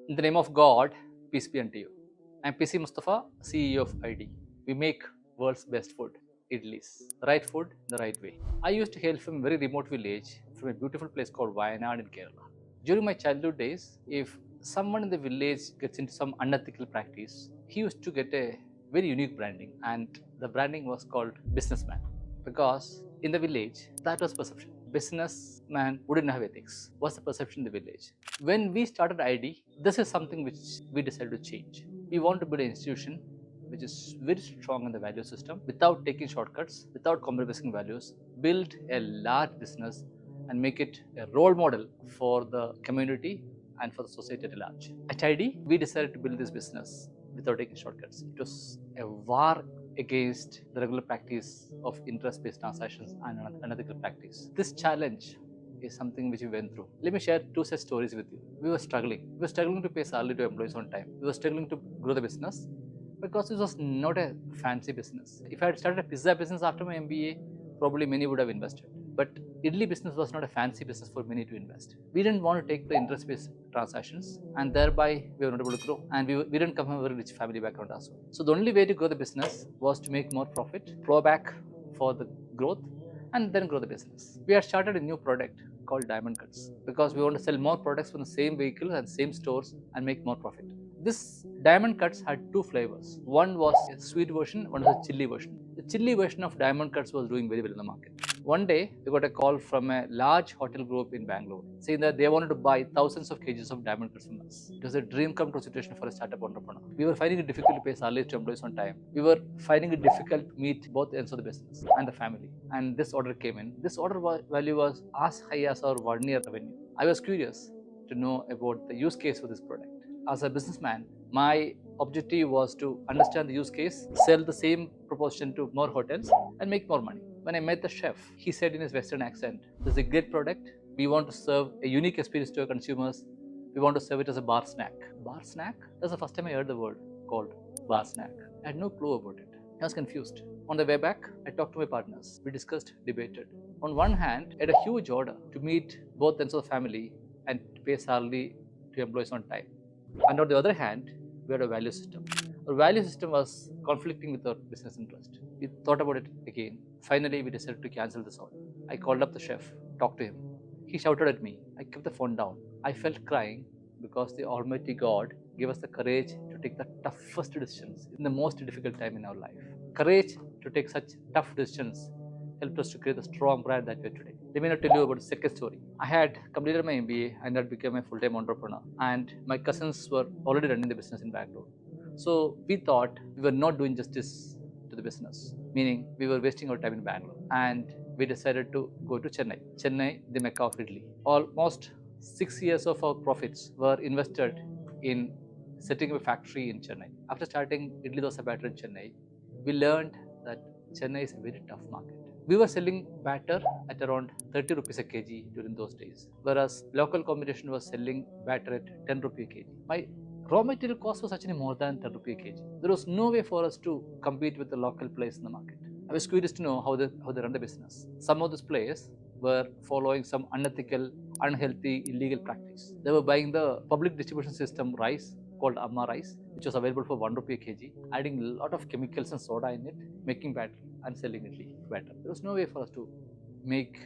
In the name of God, peace be unto you. I'm PC Mustafa, CEO of ID. We make world's best food, idlis. The right food, the right way. I used to hail from a very remote village, from a beautiful place called Wayanad in Kerala. During my childhood days, if someone in the village gets into some unethical practice, he used to get a very unique branding, and the branding was called businessman, because in the village that was perception. Businessman wouldn't have ethics. What's the perception in the village? When we started ID, this is something which we decided to change. We want to build an institution which is very strong in the value system without taking shortcuts, without compromising values, build a large business and make it a role model for the community and for the society at large. At ID, we decided to build this business without taking shortcuts. It was a war against the regular practice of interest-based transactions and unethical practice. This challenge is something which we went through. Let me share two such stories with you. We were struggling. We were struggling to pay salary to employees on time. We were struggling to grow the business because this was not a fancy business. If I had started a pizza business after my MBA, probably many would have invested. But idli business was not a fancy business for many to invest. We didn't want to take the interest-based transactions, and thereby we were not able to grow. And we didn't come from a very rich family background as well. So the only way to grow the business was to make more profit, flow back for the growth, and then grow the business. We had started a new product called Diamond Cuts because we want to sell more products from the same vehicle and same stores and make more profit. This Diamond Cuts had two flavors. One was a sweet version, one was a chili version. The chili version of Diamond Cuts was doing very well in the market. One day, we got a call from a large hotel group in Bangalore saying that they wanted to buy thousands of kgs of Diamond Cuts from us. It was a dream come true situation for a startup entrepreneur. We were finding it difficult to pay salaries to employees on time. We were finding it difficult to meet both ends of the business and the family. And this order came in. This order value was as high as our 1 year revenue. I was curious to know about the use case for this product. As a businessman, my objective was to understand the use case, sell the same proposition to more hotels, and make more money. When I met the chef, he said in his Western accent, "This is a great product. We want to serve a unique experience to our consumers. We want to serve it as a bar snack." Bar snack? That's the first time I heard the word called bar snack. I had no clue about it. I was confused. On the way back, I talked to my partners. We discussed, debated. On one hand, I had a huge order to meet both ends of the family and to pay salary to employees on time. And on the other hand, we had a value system. Our value system was conflicting with our business interest. We thought about it again. Finally, we decided to cancel this order. I called up the chef, talked to him. He shouted at me. I kept the phone down. I felt crying because the Almighty God gave us the courage to take the toughest decisions in the most difficult time in our life. Courage to take such tough decisions helped us to create the strong brand that we are today. Let me now tell you about the second story. I had completed my MBA and had become a full-time entrepreneur, and my cousins were already running the business in Bangalore. So we thought we were not doing justice to the business, meaning we were wasting our time in Bangalore, and we decided to go to Chennai. Chennai, the Mecca of Idli. Almost 6 years of our profits were invested in setting up a factory in Chennai. After starting Idli Dosa batter in Chennai, we learned that Chennai is a very tough market. We were selling batter at around 30 rupees a kg during those days, whereas local competition was selling batter at 10 rupees a kg. My raw material cost was actually more than 10 rupees a kg. There was no way for us to compete with the local players in the market. I was curious to know how they run the business. Some of those players were following some unethical, unhealthy, illegal practice. They were buying the public distribution system rice called Amma rice, which was available for 1 rupee a kg, adding a lot of chemicals and soda in it, making batter and selling idli batter. There was no way for us to make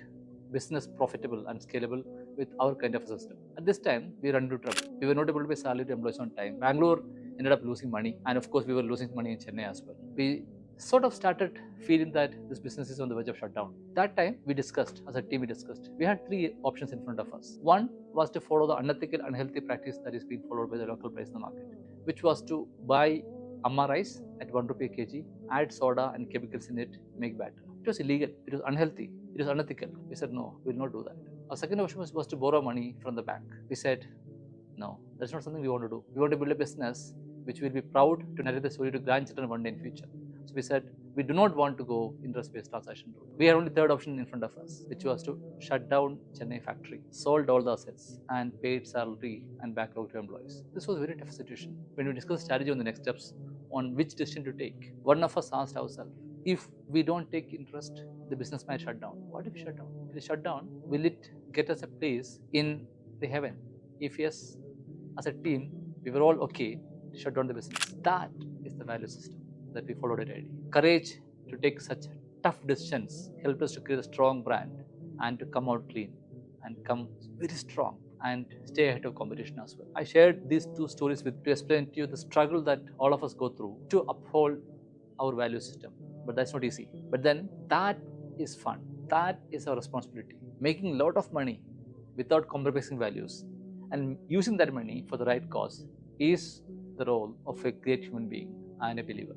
business profitable and scalable with our kind of a system. At this time, we ran into trouble. We were not able to pay salary to employees on time. Bangalore ended up losing money, and of course, we were losing money in Chennai as well. We sort of started feeling that this business is on the verge of shutdown. That time, we discussed, as a team, we had three options in front of us. One was to follow the unethical, unhealthy practice that is being followed by the local players in the market, which was to buy Amma rice at 1 rupee a kg, add soda and chemicals in it, make batter. It was illegal, it was unhealthy, it was unethical. We said, no, we will not do that. Our second option was to borrow money from the bank. We said, no, that's not something we want to do. We want to build a business which will be proud to narrate the story to grandchildren one day in future. So we said, we do not want to go interest-based transaction route. We had only third option in front of us, which was to shut down Chennai factory, sold all the assets, and paid salary and backlog to employees. This was a very tough situation. When we discussed strategy on the next steps, on which decision to take, one of us asked ourselves, if we don't take interest, the business might shut down. What if we shut down? If it shut down, will it get us a place in the heaven? If yes, As a team, we were all okay to shut down the business. That is the value system that we followed at ID. Courage to take such tough decisions helped us to create a strong brand and to come out clean and come very strong and stay ahead of competition as well. I shared these two stories to explain to you the struggle that all of us go through to uphold our value system. But that's not easy. But then that is fun. That is our responsibility. Making a lot of money without compromising values and using that money for the right cause is the role of a great human being and a believer.